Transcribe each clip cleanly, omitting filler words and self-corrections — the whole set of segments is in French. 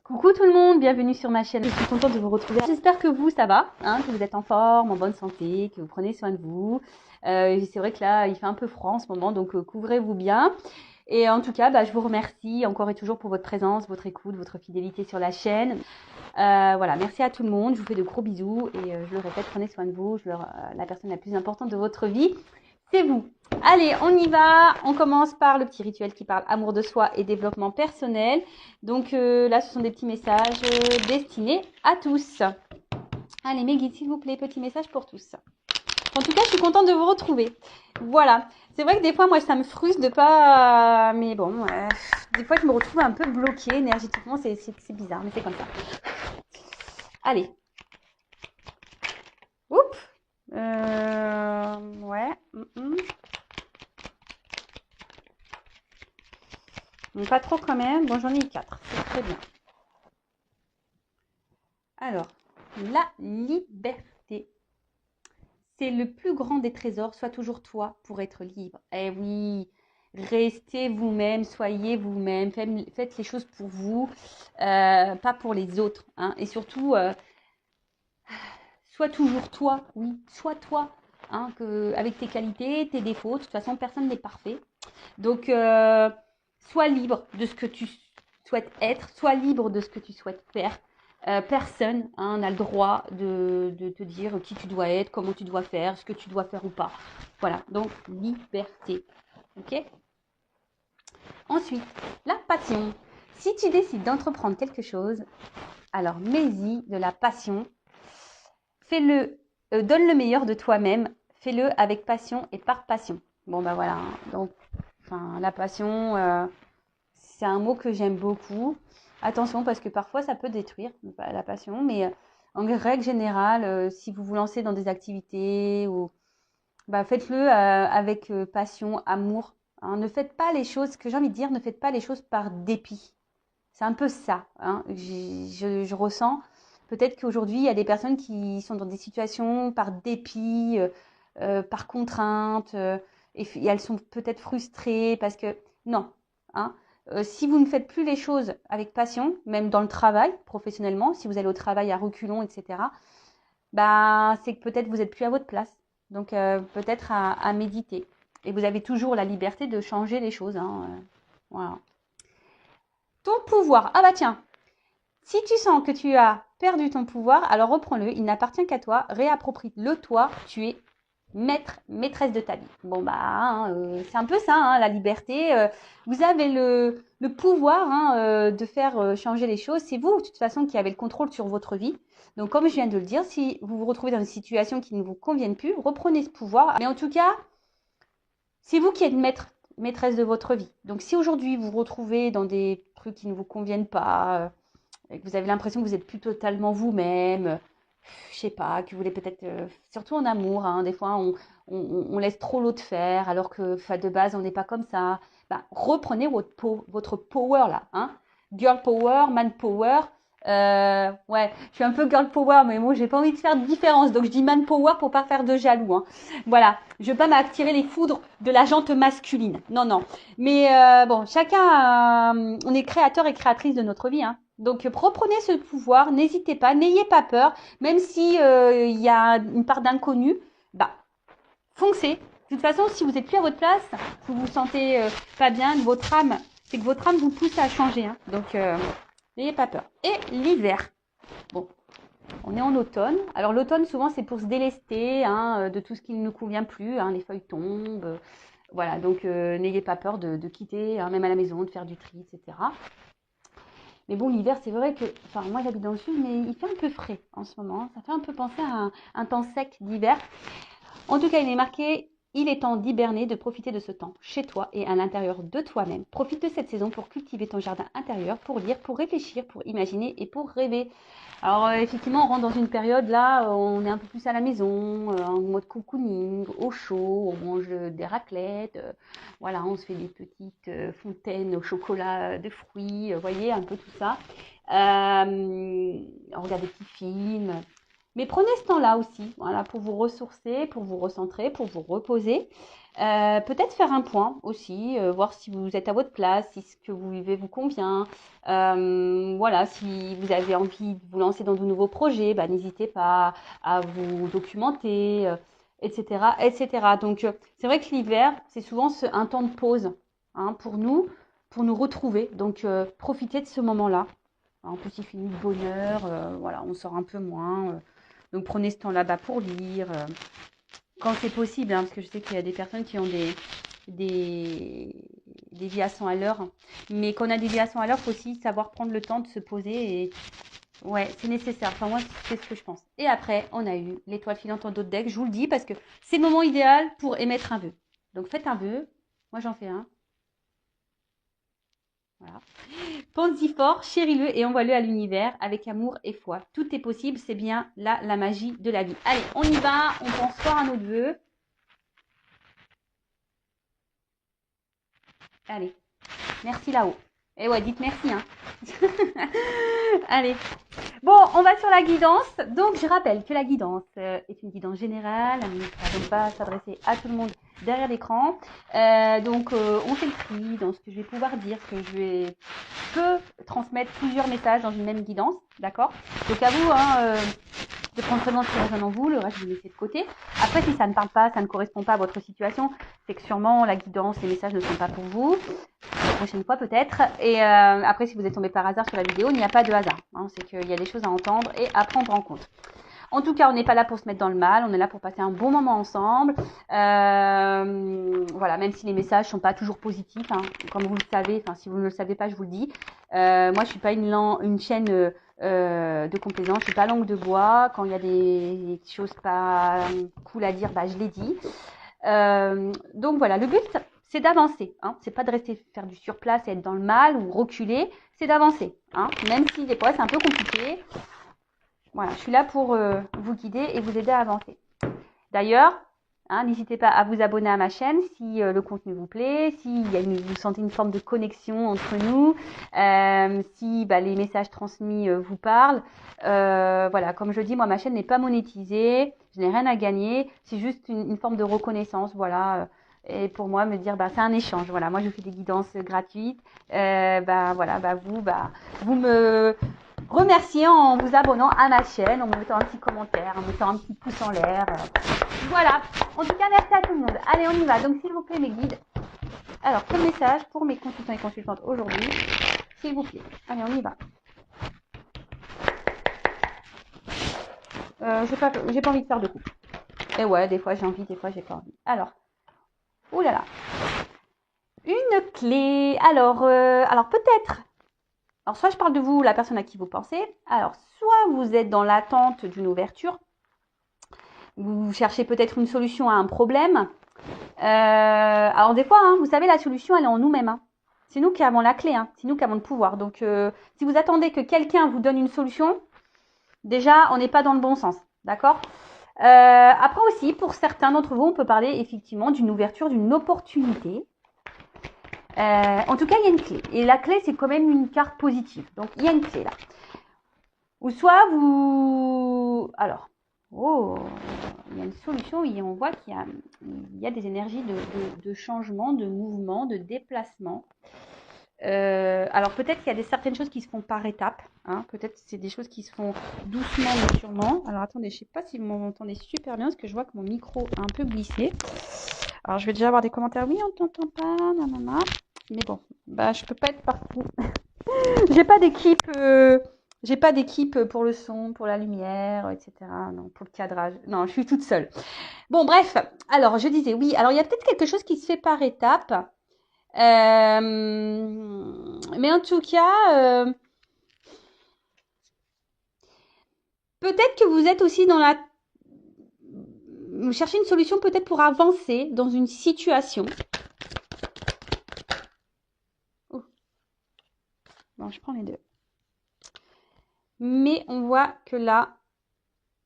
Coucou tout le monde, bienvenue sur ma chaîne. Je suis contente de vous retrouver. J'espère que vous, ça va, que vous êtes en forme, en bonne santé, que vous prenez soin de vous. C'est vrai que là, il fait un peu froid en ce moment, donc couvrez-vous bien. Et en tout cas, je vous remercie encore et toujours pour votre présence, votre écoute, votre fidélité sur la chaîne. Voilà, merci à tout le monde. Je vous fais de gros bisous et je le répète, prenez soin de vous. La personne la plus importante de votre vie, c'est vous. Allez, on y va. On commence par le petit rituel qui parle amour de soi et développement personnel. Donc là, ce sont des petits messages destinés à tous. Allez, mes guides, s'il vous plaît, petit message pour tous. En tout cas, je suis contente de vous retrouver. Voilà. C'est vrai que des fois, moi, ça me frustre de pas... Mais bon, des fois, je me retrouve un peu bloquée énergétiquement. C'est bizarre, mais c'est comme ça. Allez. Oups. Ouais. Donc, pas trop quand même. Bon, j'en ai eu 4. C'est très bien. Alors, la liberté. C'est le plus grand des trésors. Sois toujours toi pour être libre. Eh oui, restez vous-même, soyez vous-même. Faites les choses pour vous, pas pour les autres. Et surtout, sois toujours toi. Oui, sois toi. Avec tes qualités, tes défauts. De toute façon, personne n'est parfait. Donc, sois libre de ce que tu souhaites être. Sois libre de ce que tu souhaites faire. Personne n'a le droit de te dire qui tu dois être, comment tu dois faire, ce que tu dois faire ou pas. Voilà, donc liberté. Ok. Ensuite, la passion. Si tu décides d'entreprendre quelque chose, alors mets-y de la passion. Fais-le, donne le meilleur de toi-même. Fais-le avec passion et par passion. Bon, voilà. Donc, la passion, c'est un mot que j'aime beaucoup. Attention, parce que parfois, ça peut détruire la passion. Mais en règle générale, si vous vous lancez dans des activités, faites-le avec passion, amour. Ne faites pas les choses, ce que j'ai envie de dire, ne faites pas les choses par dépit. C'est un peu ça. Je ressens. Peut-être qu'aujourd'hui, il y a des personnes qui sont dans des situations par dépit, par contrainte, et elles sont peut-être frustrées parce que... Non. Si vous ne faites plus les choses avec passion, même dans le travail, professionnellement, si vous allez au travail à reculons, etc., c'est que peut-être vous n'êtes plus à votre place. Donc, peut-être à méditer. Et vous avez toujours la liberté de changer les choses. Voilà. Ton pouvoir. Ah tiens, si tu sens que tu as perdu ton pouvoir, alors reprends-le. Il n'appartient qu'à toi. Réapproprie-le toi. Tu es maître, maîtresse de ta vie. Bon, c'est un peu ça, la liberté. Vous avez le pouvoir de faire changer les choses. C'est vous, de toute façon, qui avez le contrôle sur votre vie. Donc, comme je viens de le dire, si vous vous retrouvez dans une situation qui ne vous convienne plus, reprenez ce pouvoir. Mais en tout cas, c'est vous qui êtes maîtresse de votre vie. Donc, si aujourd'hui, vous vous retrouvez dans des trucs qui ne vous conviennent pas, et que vous avez l'impression que vous n'êtes plus totalement vous-même, je sais pas, que vous voulez peut-être, surtout en amour, des fois on laisse trop l'autre faire, alors que de base on n'est pas comme ça. Reprenez votre power là, girl power, man power. Ouais, je suis un peu girl power, mais moi j'ai pas envie de faire de différence, donc je dis man power pour pas faire de jaloux. Voilà, je veux pas m'attirer les foudres de la jante masculine. Non, non. Mais bon, chacun, on est créateur et créatrice de notre vie. Donc reprenez ce pouvoir, n'hésitez pas, n'ayez pas peur, même si il y a une part d'inconnu, foncez. De toute façon, si vous n'êtes plus à votre place, vous vous sentez pas bien, votre âme, c'est que votre âme vous pousse à changer. Donc n'ayez pas peur. Et l'hiver. Bon, on est en automne. Alors l'automne, souvent, c'est pour se délester de tout ce qui ne nous convient plus. Les feuilles tombent. Voilà, donc n'ayez pas peur de quitter, même à la maison, de faire du tri, etc. Mais bon, l'hiver, c'est vrai que... moi, j'habite dans le sud, mais il fait un peu frais en ce moment. Ça fait un peu penser à un temps sec d'hiver. En tout cas, il est marqué... Il est temps d'hiberner, de profiter de ce temps chez toi et à l'intérieur de toi-même. Profite de cette saison pour cultiver ton jardin intérieur, pour lire, pour réfléchir, pour imaginer et pour rêver. Alors effectivement, on rentre dans une période là, on est un peu plus à la maison, en mode cocooning, au chaud, on mange des raclettes, voilà, on se fait des petites fontaines au chocolat de fruits, vous voyez, un peu tout ça. On regarde des petits films. Mais prenez ce temps-là aussi, voilà, pour vous ressourcer, pour vous recentrer, pour vous reposer. Peut-être faire un point aussi, voir si vous êtes à votre place, si ce que vous vivez vous convient. Voilà, si vous avez envie de vous lancer dans de nouveaux projets, bah, n'hésitez pas à vous documenter, etc., etc. Donc, c'est vrai que l'hiver, c'est souvent un temps de pause, hein, pour nous retrouver. Donc, profitez de ce moment-là. En plus, il finit de bonne heure, voilà, on sort un peu moins. Donc, prenez ce temps là-bas pour lire, quand c'est possible, hein, parce que je sais qu'il y a des personnes qui ont des, des vies à 100 à l'heure. Mais quand on a des vies à 100 à l'heure, il faut aussi savoir prendre le temps de se poser. Et ouais, c'est nécessaire. Enfin, moi, c'est ce que je pense. Et après, on a eu l'étoile filante en dos de deck. Je vous le dis parce que c'est le moment idéal pour émettre un vœu. Donc, faites un vœu. Moi, j'en fais un. Voilà. Pensez-y fort, chéris-le et envoie-le à l'univers avec amour et foi. Tout est possible, c'est bien là la magie de la vie. Allez, on y va, on pense fort à notre vœu. Allez, merci là-haut. Et ouais, dites merci, hein. Allez. Bon, on va sur la guidance. Donc, je rappelle que la guidance est une guidance générale. Elle ne va donc pas s'adresser à tout le monde derrière l'écran. On fait le tri dans ce que je vais pouvoir dire, que peux transmettre plusieurs messages dans une même guidance. D'accord? Donc, à vous, hein, de prendre vraiment ce qui résonne en vous, le reste je vais laisser de côté. Après, si ça ne parle pas, ça ne correspond pas à votre situation, c'est que sûrement la guidance, les messages ne sont pas pour vous. La prochaine fois peut-être. Et après, si vous êtes tombé par hasard sur la vidéo, il n'y a pas de hasard. Hein, c'est qu'il y a des choses à entendre et à prendre en compte. En tout cas, on n'est pas là pour se mettre dans le mal, on est là pour passer un bon moment ensemble. Voilà, même si les messages sont pas toujours positifs, hein, comme vous le savez, enfin si vous ne le savez pas, je vous le dis. Moi, je suis pas une chaîne de complaisance, je suis pas langue de bois. Quand il y a des choses pas cool à dire, bah je les dis. Donc voilà, le but c'est d'avancer. Hein. C'est pas de rester faire du surplace et être dans le mal ou reculer, c'est d'avancer. Hein. Même si des fois c'est un peu compliqué. Voilà, je suis là pour vous guider et vous aider à avancer. D'ailleurs, hein, n'hésitez pas à vous abonner à ma chaîne si le contenu vous plaît, si vous sentez une forme de connexion entre nous, si les messages transmis vous parlent. Voilà, comme je dis, moi, ma chaîne n'est pas monétisée, je n'ai rien à gagner, c'est juste une forme de reconnaissance, voilà. Et pour moi, me dire, c'est un échange. Voilà, moi, je fais des guidances gratuites. Vous me remercier en vous abonnant à ma chaîne, en me mettant un petit commentaire, en me mettant un petit pouce en l'air. Voilà. En tout cas, merci à tout le monde. Allez, on y va. Donc, s'il vous plaît, mes guides. Alors, quel message pour mes consultants et consultantes aujourd'hui? S'il vous plaît. Allez, on y va. J'ai pas envie de faire de coupe. Et ouais, des fois j'ai envie, des fois j'ai pas envie. Alors, oulala. Une clé. Alors peut-être. Alors, soit je parle de vous, la personne à qui vous pensez. Alors, soit vous êtes dans l'attente d'une ouverture. Vous cherchez peut-être une solution à un problème. Alors, des fois, hein, vous savez, la solution, elle est en nous-mêmes. Hein. C'est nous qui avons la clé. Hein. C'est nous qui avons le pouvoir. Donc, si vous attendez que quelqu'un vous donne une solution, déjà, on n'est pas dans le bon sens. D'accord? Après aussi, pour certains d'entre vous, on peut parler effectivement d'une ouverture, d'une opportunité. En tout cas, il y a une clé. Et la clé, c'est quand même une carte positive. Donc, il y a une clé là. Ou soit vous... Alors, il y a une solution et on voit qu'il y a des énergies de changement, de mouvement, de déplacement. Alors, peut-être qu'il y a certaines choses qui se font par étapes. Hein. Peut-être que c'est des choses qui se font doucement mais sûrement. Alors, attendez, je ne sais pas si vous m'entendez super bien parce que je vois que mon micro a un peu glissé. Alors, je vais déjà avoir des commentaires. Oui, on ne t'entend pas, nanana. Mais bon, je peux pas être partout. J'ai pas d'équipe pour le son, pour la lumière, etc. Non, pour le cadrage. Non, je suis toute seule. Bon, bref. Alors, je disais oui. Alors, il y a peut-être quelque chose qui se fait par étapes. Mais en tout cas, peut-être que vous êtes aussi dans la... Vous cherchez une solution peut-être pour avancer dans une situation. Bon, je prends les deux. Mais on voit que là...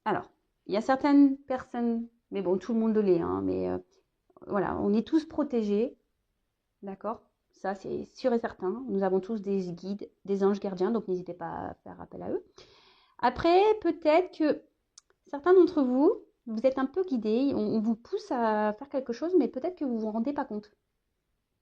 Alors, il y a certaines personnes... Mais bon, tout le monde l'est, hein, mais voilà, on est tous protégés. D'accord? Ça, c'est sûr et certain. Nous avons tous des guides, des anges gardiens, donc n'hésitez pas à faire appel à eux. Après, peut-être que certains d'entre vous, vous êtes un peu guidés, on vous pousse à faire quelque chose, mais peut-être que vous ne vous rendez pas compte.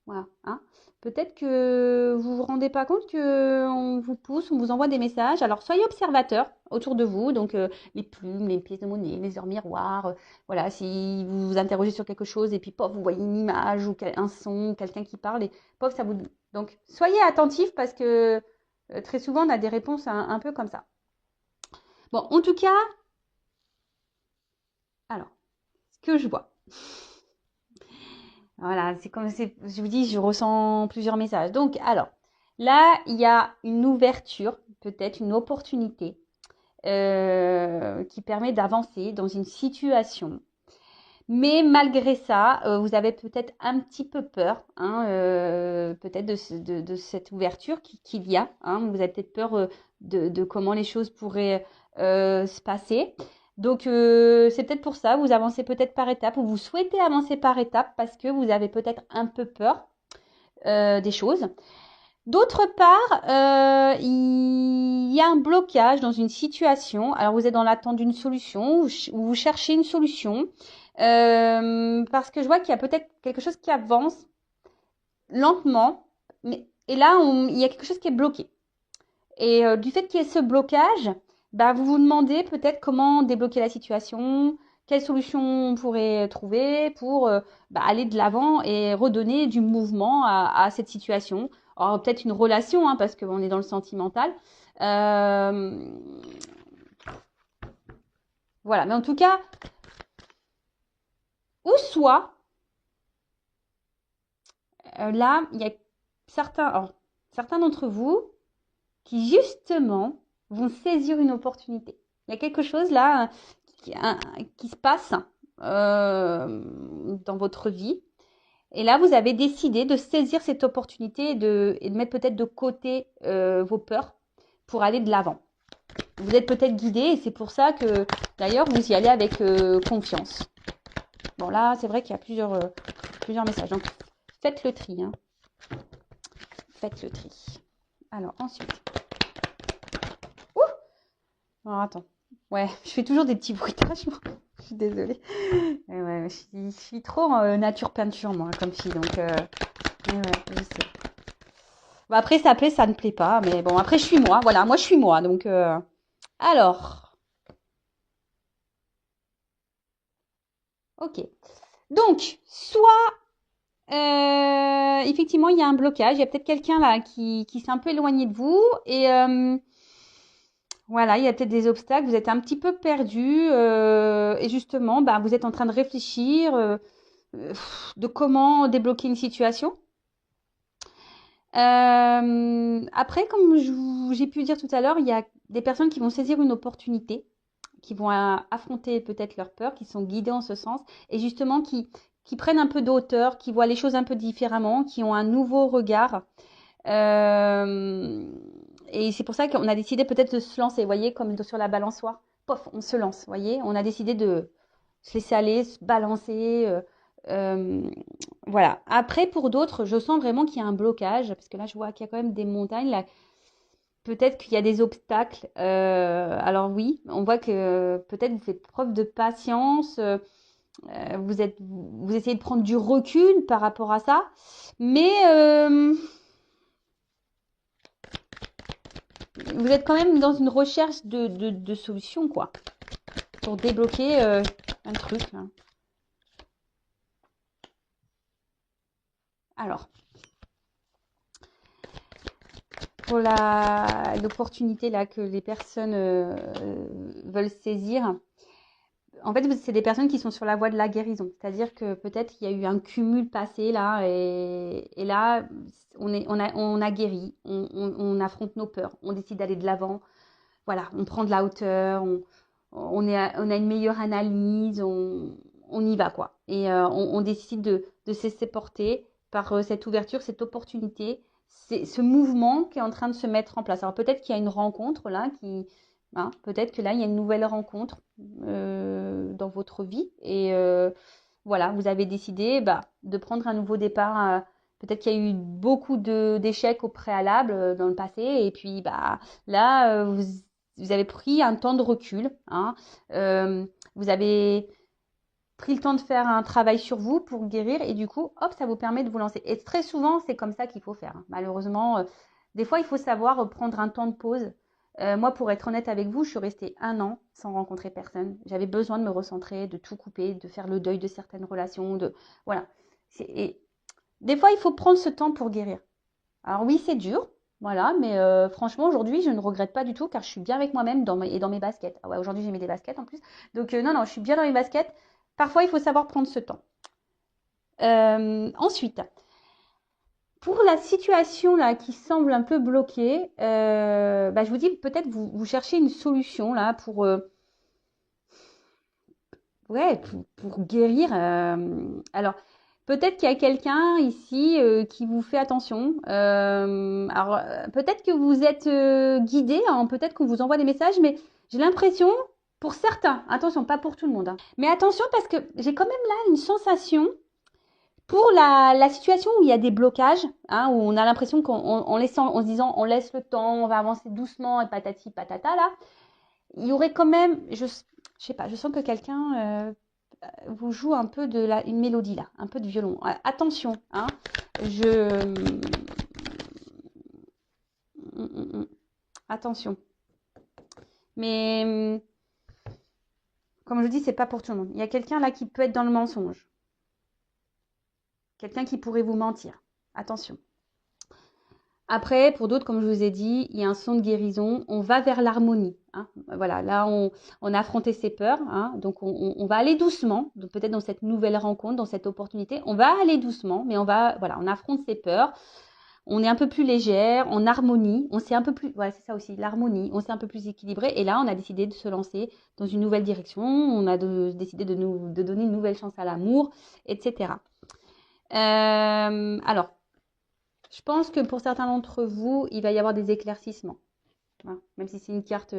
Voilà, hein. Peut-être que vous ne vous rendez pas compte qu'on vous pousse, on vous envoie des messages. Alors, soyez observateurs autour de vous, donc les plumes, les pièces de monnaie, les heures miroirs. Voilà, si vous vous interrogez sur quelque chose et puis, pof, vous voyez une image ou un son, quelqu'un qui parle et pof, ça vous... Donc, soyez attentifs parce que très souvent, on a des réponses un peu comme ça. Bon, en tout cas, alors, ce que je vois. Voilà, c'est comme je vous dis, je ressens plusieurs messages. Donc, alors, là, il y a une ouverture, peut-être une opportunité qui permet d'avancer dans une situation. Mais malgré ça, vous avez peut-être un petit peu peur, hein, peut-être de cette ouverture qu'il y a. Hein. Vous avez peut-être peur de comment les choses pourraient se passer. Donc, c'est peut-être pour ça, vous avancez peut-être par étapes ou vous souhaitez avancer par étapes parce que vous avez peut-être un peu peur des choses. D'autre part, il y a un blocage dans une situation. Alors, vous êtes dans l'attente d'une solution ou vous cherchez une solution parce que je vois qu'il y a peut-être quelque chose qui avance lentement, et là, il y a quelque chose qui est bloqué. Et du fait qu'il y ait ce blocage, bah, vous vous demandez peut-être comment débloquer la situation, quelle solution on pourrait trouver pour aller de l'avant et redonner du mouvement à cette situation. Alors peut-être une relation, hein, parce qu'on est dans le sentimental. Euh, voilà, mais en tout cas, ou soit, là, il y a certains d'entre vous qui justement vont saisir une opportunité. Il y a quelque chose là qui se passe dans votre vie. Et là, vous avez décidé de saisir cette opportunité et de mettre peut-être de côté vos peurs pour aller de l'avant. Vous êtes peut-être guidé et c'est pour ça que d'ailleurs vous y allez avec confiance. Bon là, c'est vrai qu'il y a plusieurs messages. Donc faites le tri. Hein. Faites le tri. Alors ensuite. Ouh. Alors attends. Ouais, je fais toujours des petits bruitages. Je suis désolée. Ouais, je suis trop nature peinture, moi, comme fille. Donc, ouais, je sais. Bon, après, ça plaît, ça ne plaît pas. Mais bon, après, je suis moi. Voilà, moi, je suis moi. Donc, alors, ok. Donc, soit, effectivement, il y a un blocage. Il y a peut-être quelqu'un là qui s'est un peu éloigné de vous. Et voilà, il y a peut-être des obstacles. Vous êtes un petit peu perdu. Et justement, bah, vous êtes en train de réfléchir de comment débloquer une situation. Après, comme j'ai pu dire tout à l'heure, il y a des personnes qui vont saisir une opportunité, qui vont affronter peut-être leur peur, qui sont guidées en ce sens, et justement qui prennent un peu de hauteur, qui voient les choses un peu différemment, qui ont un nouveau regard. Euh, et c'est pour ça qu'on a décidé peut-être de se lancer, vous voyez, comme sur la balançoire. Pof, on se lance, vous voyez. On a décidé de se laisser aller, se balancer. Euh, voilà. Après, pour d'autres, je sens vraiment qu'il y a un blocage, parce que là, je vois qu'il y a quand même des montagnes. Là, peut-être qu'il y a des obstacles. Alors oui, on voit que peut-être vous faites preuve de patience. Vous essayez de prendre du recul par rapport à ça, mais vous êtes quand même dans une recherche de solutions, quoi, pour débloquer un truc. Hein. Alors, pour l'opportunité là que les personnes veulent saisir, en fait, c'est des personnes qui sont sur la voie de la guérison. C'est-à-dire que peut-être il y a eu un cumul passé là, et là, on a guéri, on affronte nos peurs, on décide d'aller de l'avant. Voilà, on prend de la hauteur, on a une meilleure analyse, on y va quoi. Et on décide de se laisser porter par cette ouverture, cette opportunité, ce mouvement qui est en train de se mettre en place. Alors peut-être qu'il y a une rencontre là hein, peut-être que là il y a une nouvelle rencontre dans votre vie et voilà, vous avez décidé de prendre un nouveau départ. Peut-être qu'il y a eu beaucoup d'échecs au préalable dans le passé et puis là vous avez pris un temps de recul, hein, vous avez pris le temps de faire un travail sur vous pour guérir et du coup, hop, ça vous permet de vous lancer. Et très souvent, c'est comme ça qu'il faut faire. Malheureusement, des fois, il faut savoir prendre un temps de pause. Moi, pour être honnête avec vous, je suis restée 1 an sans rencontrer personne. J'avais besoin de me recentrer, de tout couper, de faire le deuil de certaines relations. Voilà. Et des fois, il faut prendre ce temps pour guérir. Alors oui, c'est dur, voilà, mais franchement, aujourd'hui, je ne regrette pas du tout car je suis bien avec moi-même et dans mes baskets. Ah ouais, aujourd'hui, j'ai mis des baskets en plus. Donc non, non, je suis bien dans mes baskets. Parfois, il faut savoir prendre ce temps. Ensuite, pour la situation là qui semble un peu bloquée, je vous dis peut-être vous cherchez une solution là pour guérir. Alors, peut-être qu'il y a quelqu'un ici qui vous fait attention. Alors, peut-être que vous êtes guidé, hein, peut-être qu'on vous envoie des messages, mais j'ai l'impression, pour certains, attention, pas pour tout le monde, hein, mais attention parce que j'ai quand même là une sensation pour la situation où il y a des blocages, hein, où on a l'impression en se disant on laisse le temps, on va avancer doucement et patati patata là, il y aurait quand même, je sais pas, je sens que quelqu'un vous joue un peu une mélodie là, un peu de violon. Attention, hein, je attention. Mais comme je dis, c'est pas pour tout le monde. Il y a quelqu'un là qui peut être dans le mensonge. Quelqu'un qui pourrait vous mentir. Attention. Après, pour d'autres, comme je vous ai dit, il y a un son de guérison. On va vers l'harmonie. Hein. Voilà, là, on a affronté ses peurs. Hein. Donc, on va aller doucement. Donc, peut-être dans cette nouvelle rencontre, dans cette opportunité, on va aller doucement, mais on affronte ses peurs. On est un peu plus légère, en harmonie. On s'est un peu plus, voilà, c'est ça aussi, l'harmonie. On s'est un peu plus équilibré. Et là, on a décidé de se lancer dans une nouvelle direction. On a décidé de donner une nouvelle chance à l'amour, etc. Alors, je pense que pour certains d'entre vous, il va y avoir des éclaircissements. Hein. Même si c'est une carte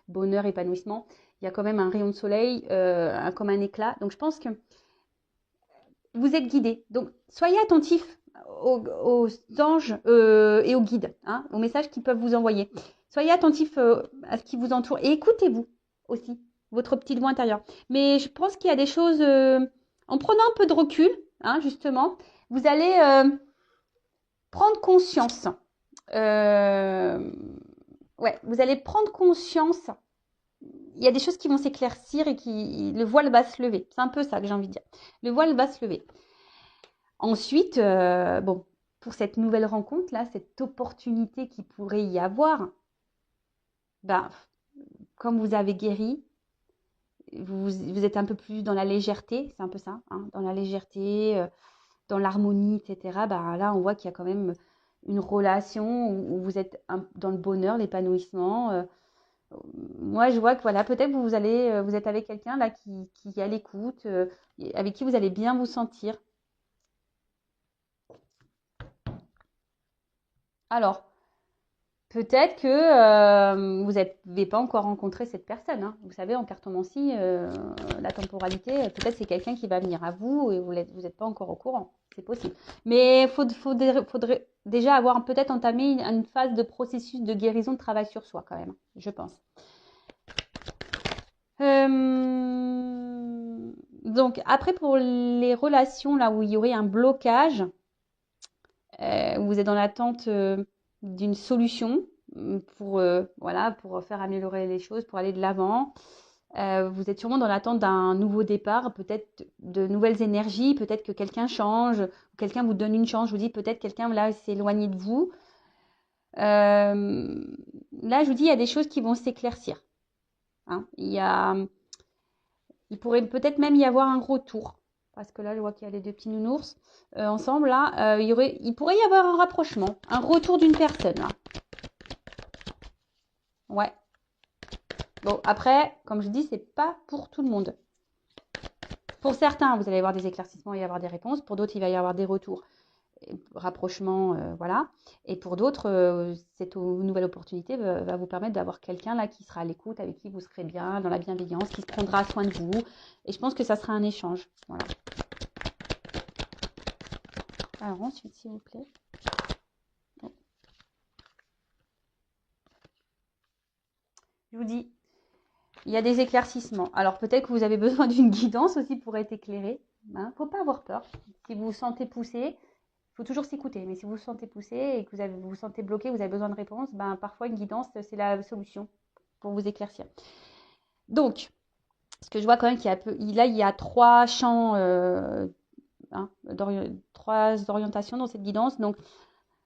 bonheur, épanouissement, il y a quand même un rayon de soleil, comme un éclat. Donc, je pense que vous êtes guidés. Donc, soyez attentifs aux anges et aux guides, hein, aux messages qu'ils peuvent vous envoyer. Soyez attentifs à ce qui vous entoure et écoutez-vous aussi, votre petite voix intérieure. Mais je pense qu'il y a des choses, en prenant un peu de recul, hein, justement, vous allez prendre conscience. Vous allez prendre conscience. Il y a des choses qui vont s'éclaircir et le voile va se lever. C'est un peu ça que j'ai envie de dire. Le voile va se lever. Ensuite, pour cette nouvelle rencontre là, cette opportunité qui pourrait y avoir, comme vous avez guéri, vous êtes un peu plus dans la légèreté, c'est un peu ça, hein, dans la légèreté, dans l'harmonie, etc. Là, on voit qu'il y a quand même une relation où vous êtes dans le bonheur, l'épanouissement. Moi, je vois que voilà, peut-être vous êtes avec quelqu'un là qui est à l'écoute, avec qui vous allez bien vous sentir. Alors, peut-être que vous n'avez pas encore rencontré cette personne. Hein. Vous savez, en cartomancie, la temporalité, peut-être c'est quelqu'un qui va venir à vous et vous n'êtes pas encore au courant. C'est possible. Mais il faudrait déjà avoir peut-être entamé une phase de processus de guérison, de travail sur soi quand même, je pense. Donc, après, pour les relations là où il y aurait un blocage, où vous êtes dans l'attente d'une solution pour faire améliorer les choses, pour aller de l'avant. Vous êtes sûrement dans l'attente d'un nouveau départ, peut-être de nouvelles énergies, peut-être que quelqu'un change, quelqu'un vous donne une chance, je vous dis peut-être quelqu'un là s'est éloigné de vous. Là, je vous dis, il y a des choses qui vont s'éclaircir. Hein. Il pourrait peut-être même y avoir un retour. Parce que là, je vois qu'il y a les deux petits nounours ensemble. Là, il pourrait y avoir un rapprochement, un retour d'une personne. Là. Ouais. Bon, après, comme je dis, c'est pas pour tout le monde. Pour certains, vous allez avoir des éclaircissements et y avoir des réponses. Pour d'autres, il va y avoir des retours, rapprochements, voilà. Et pour d'autres, cette nouvelle opportunité va vous permettre d'avoir quelqu'un là qui sera à l'écoute, avec qui vous serez bien, dans la bienveillance, qui prendra soin de vous. Et je pense que ça sera un échange. Voilà. Alors ensuite, s'il vous plaît. Je vous dis, il y a des éclaircissements. Alors peut-être que vous avez besoin d'une guidance aussi pour être éclairé. Faut pas avoir peur. Si vous vous sentez poussé, il faut toujours s'écouter. Mais si vous vous sentez poussé et que vous vous sentez bloqué, vous avez besoin de réponse, parfois une guidance, c'est la solution pour vous éclaircir. Donc, ce que je vois quand même qu'il y a là, il y a 3 champs, trois orientations dans cette guidance. Donc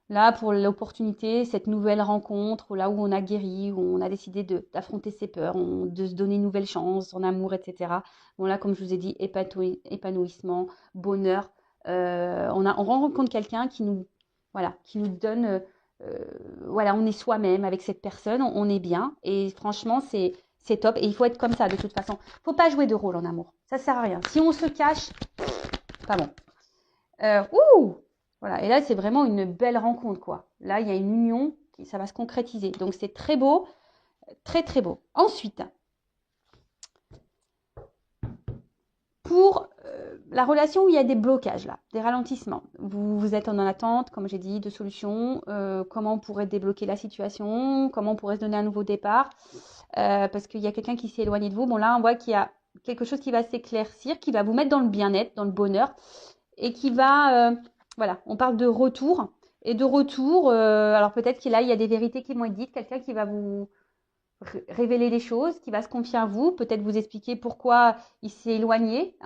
là, pour l'opportunité, cette nouvelle rencontre, là où on a guéri, où on a décidé d'affronter ses peurs, de se donner une nouvelle chance en amour, etc. Bon là, comme je vous ai dit, épanouissement, bonheur. On rencontre quelqu'un qui nous donne, voilà, on est soi-même avec cette personne, on est bien. Et franchement, c'est top. Et il faut être comme ça de toute façon. Faut pas jouer de rôle en amour. Ça sert à rien. Si on se cache, pas bon. Voilà. Et là, c'est vraiment une belle rencontre, quoi. Là, il y a une union, ça va se concrétiser. Donc, c'est très beau, très, très beau. Ensuite, pour la relation où il y a des blocages, là, des ralentissements. Vous êtes en attente, comme j'ai dit, de solutions. Comment on pourrait débloquer la situation? Comment on pourrait se donner un nouveau départ? Parce qu'il y a quelqu'un qui s'est éloigné de vous. Bon, là, on voit qu'il y a quelque chose qui va s'éclaircir, qui va vous mettre dans le bien-être, dans le bonheur, et qui va, voilà, on parle de retour. Et de retour, alors peut-être qu'il il y a des vérités qui vont être dites, quelqu'un qui va vous révéler des choses, qui va se confier à vous, peut-être vous expliquer pourquoi il s'est éloigné.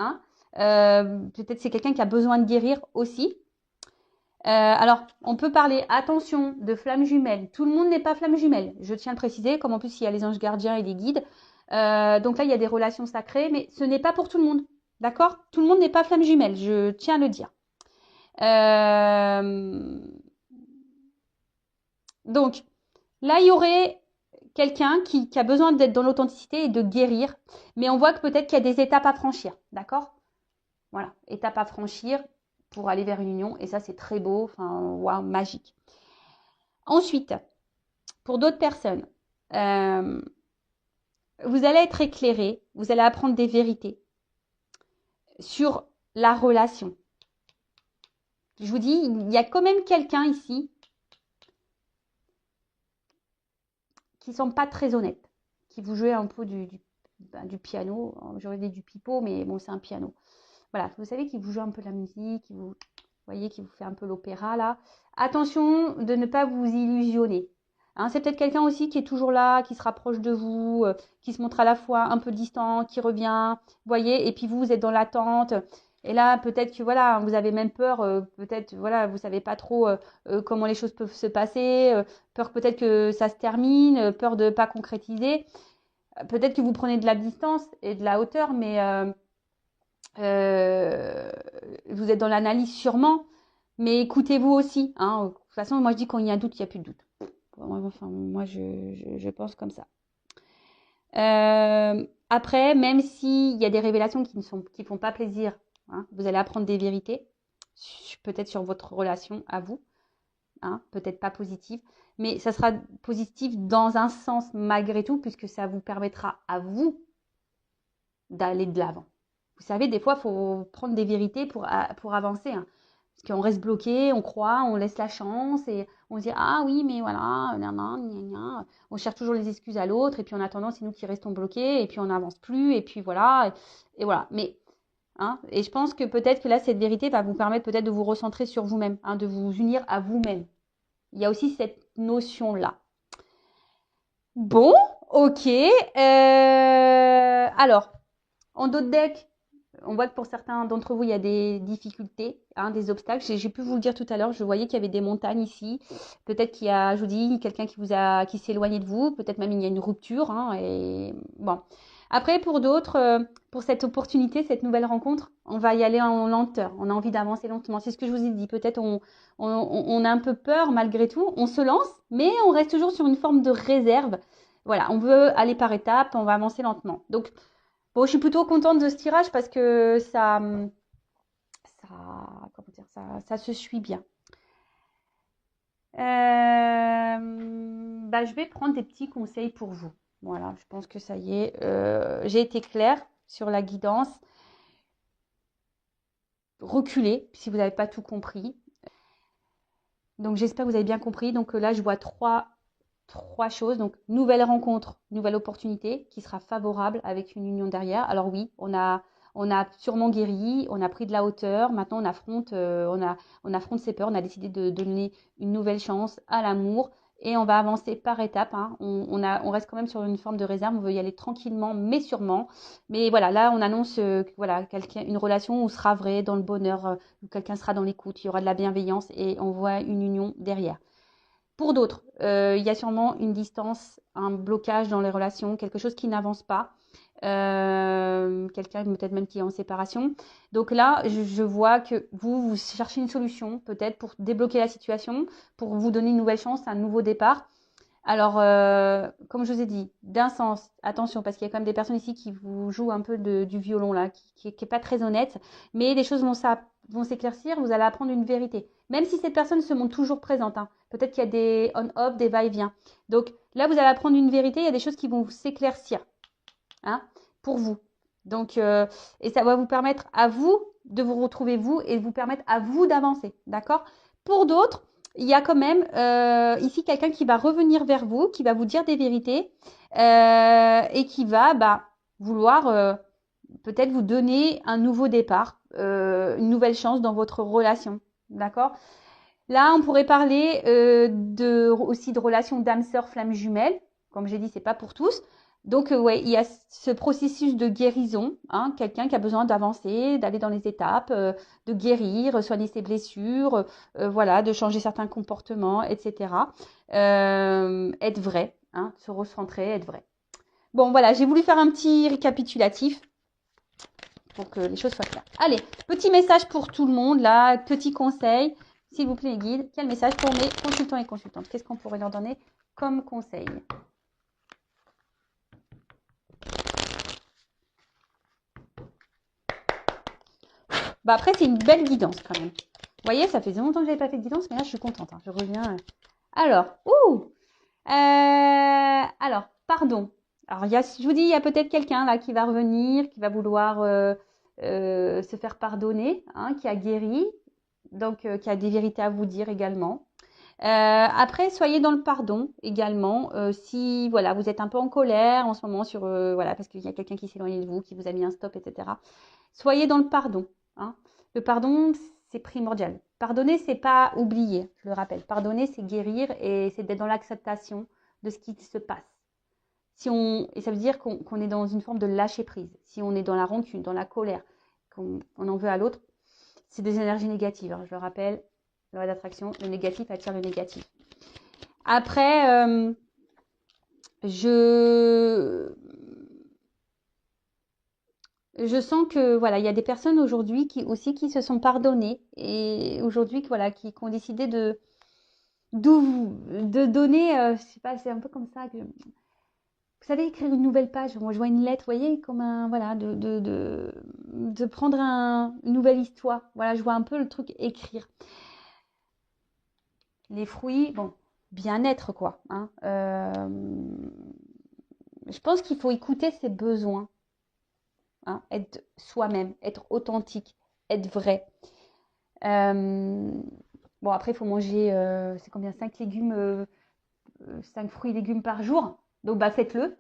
Peut-être c'est quelqu'un qui a besoin de guérir aussi. Alors, on peut parler, attention, de flammes jumelles. Tout le monde n'est pas flamme jumelle. Je tiens à le préciser, comme en plus il y a les anges gardiens et les guides. Donc là, il y a des relations sacrées, mais ce n'est pas pour tout le monde. D'accord? Tout le monde n'est pas flamme jumelle, je tiens à le dire. Donc, là, il y aurait quelqu'un qui a besoin d'être dans l'authenticité et de guérir. Mais on voit que peut-être qu'il y a des étapes à franchir. D'accord? Voilà, étapes à franchir pour aller vers une union. Et ça, c'est très beau. Enfin, waouh, magique. Ensuite, pour d'autres personnes, vous allez être éclairé. Vous allez apprendre des vérités sur la relation. Je vous dis, il y a quand même quelqu'un ici qui ne sont pas très honnêtes, qui vous jouez un peu du piano. J'aurais dit du pipeau, mais bon, c'est un piano. Voilà, vous savez, qui vous joue un peu de la musique, voyez, qui vous fait un peu l'opéra, là. Attention de ne pas vous illusionner. C'est peut-être quelqu'un aussi qui est toujours là, qui se rapproche de vous, qui se montre à la fois un peu distant, qui revient, voyez, et puis vous êtes dans l'attente. Et là, peut-être que voilà, vous avez même peur, peut-être voilà, vous savez pas trop comment les choses peuvent se passer, peur peut-être que ça se termine, peur de ne pas concrétiser. Peut-être que vous prenez de la distance et de la hauteur, mais vous êtes dans l'analyse sûrement, mais écoutez-vous aussi. De toute façon, moi je dis quand il y a un doute, il n'y a plus de doute. Enfin, moi je pense comme ça. Après, même s'il y a des révélations qui ne font pas plaisir, vous allez apprendre des vérités, peut-être sur votre relation à vous, peut-être pas positive, mais ça sera positif dans un sens malgré tout, puisque ça vous permettra à vous d'aller de l'avant. Vous savez, des fois, il faut prendre des vérités pour avancer. Parce qu'on reste bloqué, on croit, on laisse la chance et on se dit ah oui, mais voilà, on cherche toujours les excuses à l'autre et puis en attendant, c'est nous qui restons bloqués et puis on n'avance plus et puis voilà. Et voilà. Mais, et je pense que peut-être que là, cette vérité va vous permettre peut-être de vous recentrer sur vous-même, de vous unir à vous-même. Il y a aussi cette notion-là. Bon, ok. Alors, en d'autres decks, on voit que pour certains d'entre vous, il y a des difficultés, des obstacles. J'ai pu vous le dire tout à l'heure, je voyais qu'il y avait des montagnes ici. Peut-être qu'il y a, je vous dis, quelqu'un qui s'est éloigné de vous. Peut-être même il y a une rupture. Et bon. Après, pour d'autres, pour cette opportunité, cette nouvelle rencontre, on va y aller en lenteur. On a envie d'avancer lentement. C'est ce que je vous ai dit. Peut-être on a un peu peur malgré tout. On se lance, mais on reste toujours sur une forme de réserve. Voilà, on veut aller par étapes, on va avancer lentement. Donc, bon, je suis plutôt contente de ce tirage parce que ça se suit bien. Je vais prendre des petits conseils pour vous. Voilà, je pense que ça y est. J'ai été claire sur la guidance. Reculez si vous n'avez pas tout compris. Donc, j'espère que vous avez bien compris. Donc là, je vois trois 3 choses. Donc, nouvelle rencontre, nouvelle opportunité qui sera favorable avec une union derrière. Alors oui, on a sûrement guéri, on a pris de la hauteur. Maintenant, on affronte ses peurs. On a décidé de donner une nouvelle chance à l'amour et on va avancer par étapes. Hein. On reste quand même sur une forme de réserve. On veut y aller tranquillement, mais sûrement. Mais voilà, là, on annonce voilà, une relation où sera vrai dans le bonheur, où quelqu'un sera dans l'écoute, il y aura de la bienveillance et on voit une union derrière. Pour d'autres, il y a sûrement une distance, un blocage dans les relations, quelque chose qui n'avance pas. Quelqu'un peut-être même qui est en séparation. Donc là, je vois que vous cherchez une solution peut-être pour débloquer la situation, pour vous donner une nouvelle chance, un nouveau départ. Alors, comme je vous ai dit, d'un sens, attention, parce qu'il y a quand même des personnes ici qui vous jouent un peu du violon là, qui est pas très honnête, mais les choses vont s'éclaircir, vous allez apprendre une vérité. Même si cette personne se montre toujours présente, hein. Peut-être qu'il y a des on-off, des va-et-vient. Donc là, vous allez apprendre une vérité, il y a des choses qui vont s'éclaircir, hein, pour vous. Donc, et ça va vous permettre à vous de vous retrouver vous et vous permettre à vous d'avancer, d'accord? Pour d'autres, il y a quand même ici quelqu'un qui va revenir vers vous, qui va vous dire des vérités et qui va vouloir peut-être vous donner un nouveau départ, une nouvelle chance dans votre relation, d'accord? Là, on pourrait parler aussi de relations d'âme sœur flamme jumelle. Comme j'ai dit, c'est pas pour tous. Donc, ouais, il y a ce processus de guérison, hein, quelqu'un qui a besoin d'avancer, d'aller dans les étapes, de guérir, soigner ses blessures, voilà, de changer certains comportements, etc. Être vrai, hein, se recentrer, être vrai. Bon, voilà, j'ai voulu faire un petit récapitulatif pour que les choses soient claires. Allez, petit message pour tout le monde, là, petit conseil. S'il vous plaît, guide, quel message pour mes consultants et consultantes? Qu'est-ce qu'on pourrait leur donner comme conseil? Bah après, c'est une belle guidance quand même. Vous voyez, ça fait longtemps que je n'avais pas fait de guidance, mais là, je suis contente. Hein. Je reviens. Alors, alors, pardon. Alors, je vous dis, il y a peut-être quelqu'un là qui va revenir, qui va vouloir se faire pardonner, hein, qui a guéri, donc qui a des vérités à vous dire également. Après, soyez dans le pardon également. Si voilà, vous êtes un peu en colère en ce moment sur voilà, parce qu'il y a quelqu'un qui s'est éloigné de vous, qui vous a mis un stop, etc. Soyez dans le pardon. Hein. Le pardon, c'est primordial. Pardonner, c'est pas oublier, je le rappelle. Pardonner, c'est guérir et c'est d'être dans l'acceptation de ce qui se passe. Et ça veut dire qu'on est dans une forme de lâcher prise. Si on est dans la rancune, dans la colère, qu'on en veut à l'autre, c'est des énergies négatives. Hein, je le rappelle, loi d'attraction, le négatif attire le négatif. Après, je sens que voilà, il y a des personnes aujourd'hui qui se sont pardonnées et aujourd'hui voilà, qui ont décidé de donner, je sais pas, c'est un peu comme ça que vous savez écrire une nouvelle page. Moi, je vois une lettre, vous voyez, comme un voilà, de prendre une nouvelle histoire. Voilà, je vois un peu le truc écrire. Les fruits, bon, bien-être quoi. Hein. Je pense qu'il faut écouter ses besoins. Hein, être soi-même, être authentique, être vrai. Bon, après, il faut manger, c'est combien? 5 légumes, 5 fruits et légumes par jour. Donc, bah, faites-le.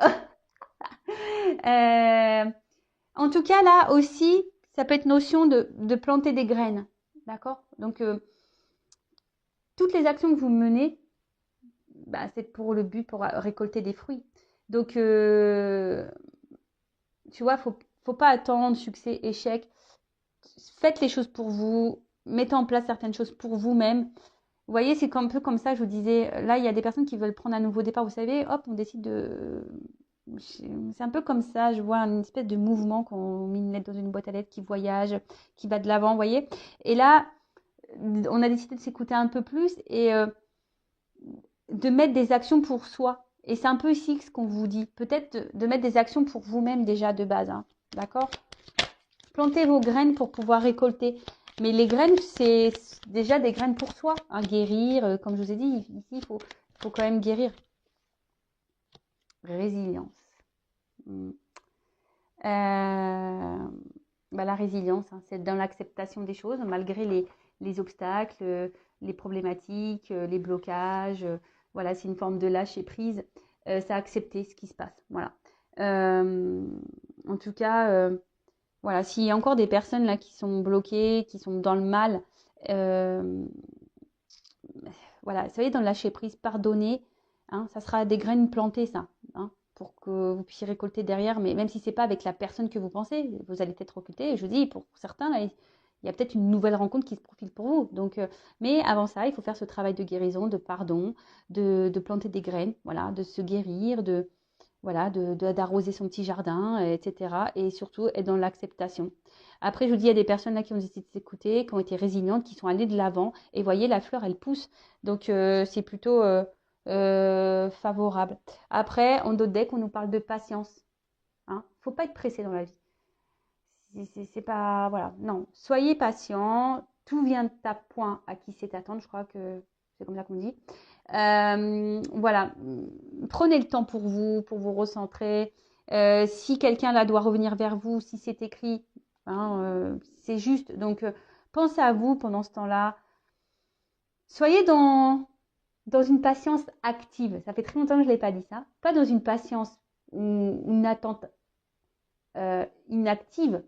En tout cas, là aussi, ça peut être notion de planter des graines. D'accord? Donc, toutes les actions que vous menez, bah, c'est pour le but, pour récolter des fruits. Donc, tu vois, faut pas attendre succès, échec. Faites les choses pour vous, mettez en place certaines choses pour vous-même. Vous voyez, c'est un peu comme ça, je vous disais, là, il y a des personnes qui veulent prendre un nouveau départ, vous savez, hop, on décide de... C'est un peu comme ça, je vois une espèce de mouvement qu'on met une lettre dans une boîte à lettres qui voyage, qui va de l'avant, vous voyez. Et là, on a décidé de s'écouter un peu plus et de mettre des actions pour soi. Et c'est un peu ici ce qu'on vous dit. Peut-être de mettre des actions pour vous-même déjà de base. Hein. D'accord? Plantez vos graines pour pouvoir récolter. Mais les graines, c'est déjà des graines pour soi. Hein, guérir, comme je vous ai dit, ici, il faut quand même guérir. Résilience. La résilience, hein, c'est dans l'acceptation des choses, malgré les obstacles, les problématiques, les blocages. Voilà, c'est une forme de lâcher prise. C'est accepter ce qui se passe. Voilà. Euh, En tout cas, voilà, s'il y a encore des personnes là qui sont bloquées, qui sont dans le mal, euh, voilà, vous savez, dans le lâcher prise, pardonner, hein, ça sera des graines plantées, ça, hein, pour que vous puissiez récolter derrière. Mais même si c'est pas avec la personne que vous pensez, vous allez peut-être recruter. Et je vous dis, pour certains, là, il y a peut-être une nouvelle rencontre qui se profile pour vous. Donc, mais avant ça, il faut faire ce travail de guérison, de pardon, de planter des graines, voilà, de se guérir, de voilà, d'arroser son petit jardin, etc. Et surtout être dans l'acceptation. Après, je vous dis, il y a des personnes là qui ont décidé de s'écouter, qui ont été résilientes, qui sont allées de l'avant. Et voyez, la fleur, elle pousse. Donc, c'est plutôt favorable. Après, en d'autres decks, on nous parle de patience. Hein. Faut pas être pressé dans la vie. C'est pas... Voilà, non. Soyez patient. Tout vient de ta point à qui c'est attendre. Je crois que c'est comme ça qu'on dit. Voilà, prenez le temps pour vous recentrer. Si quelqu'un là doit revenir vers vous, si c'est écrit, hein, c'est juste. Donc, pensez à vous pendant ce temps-là. Soyez dans une patience active. Ça fait très longtemps que je ne l'ai pas dit ça. Pas dans une patience ou une attente inactive.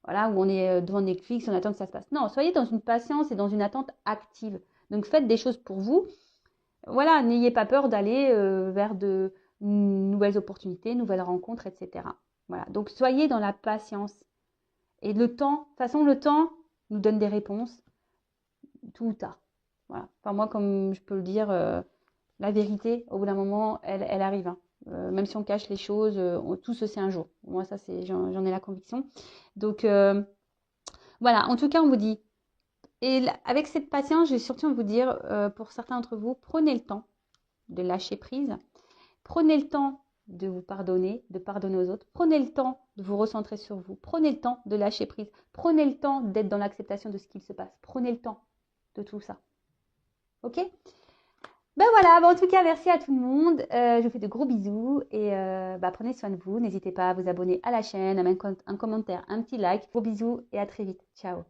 Voilà, où on est devant Netflix, on attend que ça se passe. Non, soyez dans une patience et dans une attente active. Donc, faites des choses pour vous. Voilà, n'ayez pas peur d'aller vers de nouvelles opportunités, nouvelles rencontres, etc. Voilà, donc soyez dans la patience. Et le temps, de toute façon, le temps nous donne des réponses, tout ou tard. Voilà. Enfin, moi, comme je peux le dire, la vérité, au bout d'un moment, elle arrive. Hein. Même si on cache les choses, tout se sait un jour. Moi, ça, j'en ai la conviction. Donc, voilà, en tout cas, on vous dit, et avec cette patience, je vais surtout vous dire, pour certains d'entre vous, prenez le temps de lâcher prise. Prenez le temps de vous pardonner, de pardonner aux autres. Prenez le temps de vous recentrer sur vous. Prenez le temps de lâcher prise. Prenez le temps d'être dans l'acceptation de ce qu'il se passe. Prenez le temps de tout ça. Ok? Ben voilà, en tout cas, merci à tout le monde. Je vous fais de gros bisous et prenez soin de vous. N'hésitez pas à vous abonner à la chaîne, à mettre un commentaire, un petit like. Gros bisous et à très vite. Ciao.